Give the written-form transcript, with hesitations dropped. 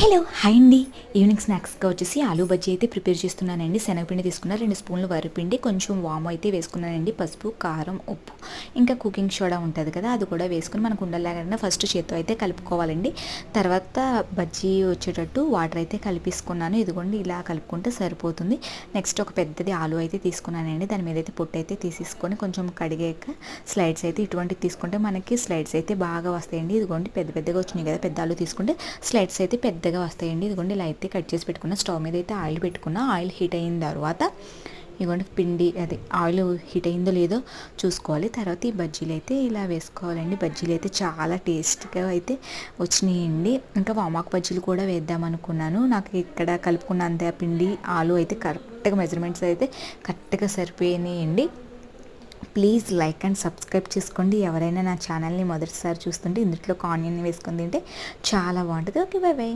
Hello hi అండి. Evening స్నాక్స్గా వచ్చేసి ఆలూ బజ్జీ అయితే ప్రిపేర్ చేస్తున్నానండి. శనగపిండి తీసుకున్న 2 స్పూన్లు వరిపిండి, కొంచెం వాము అయితే వేసుకున్నానండి. పసుపు, కారం, ఉప్పు, ఇంకా కుకింగ్ సోడా ఉంటుంది కదా, అది కూడా వేసుకుని మనకు ఉండలాగా ఫస్ట్ చేత్తో అయితే కలుపుకోవాలండి. తర్వాత బజ్జీ వచ్చేటట్టు వాటర్ అయితే కలిపేసుకున్నాను. ఇదిగోండి ఇలా కలుపుకుంటే సరిపోతుంది. నెక్స్ట్ ఒక పెద్దది ఆలు అయితే తీసుకున్నానండి. దాని మీద అయితే పొట్టు అయితే తీసేసుకొని కొంచెం కడిగాక స్లైడ్స్ అయితే ఇటువంటివి తీసుకుంటే మనకి స్లైడ్స్ అయితే బాగా వస్తాయండి. ఇదిగోండి పెద్ద పెద్దగా వచ్చినాయి కదా, పెద్ద ఆలు తీసుకుంటే స్లైడ్స్ అయితే పెద్దగా వస్తాయండి. ఇదిగోండి ఇలా అయితే కట్ చేసి పెట్టుకున్న. స్టవ్ మీద అయితే ఆయిల్ పెట్టుకున్న. ఆయిల్ హీట్ అయిన తర్వాత ఇదిగోండి పిండి అది ఆయిల్ హీట్ అయిందో లేదో చూసుకోవాలి. తర్వాత ఈ బజ్జీలు అయితే ఇలా వేసుకోవాలండి. బజ్జీలు అయితే చాలా టేస్ట్గా అయితే వచ్చినాయండి. ఇంకా వామాకు బజ్జీలు కూడా వేద్దాం అనుకున్నాను. నాకు ఇక్కడ కలుపుకున్న అంతే పిండి ఆలు అయితే కరెక్ట్గా మెజర్మెంట్స్ అయితే కరెక్ట్గా సరిపోయినాయండి. ప్లీజ్ లైక్ అండ్ సబ్స్క్రైబ్ చేసుకోండి. ఎవరైనా నా ఛానల్ని మొదటిసారి చూస్తుంటే ఇందులో ఆనియన్ వేసుకొని తింటే చాలా బాగుంటుంది. Okay, by by.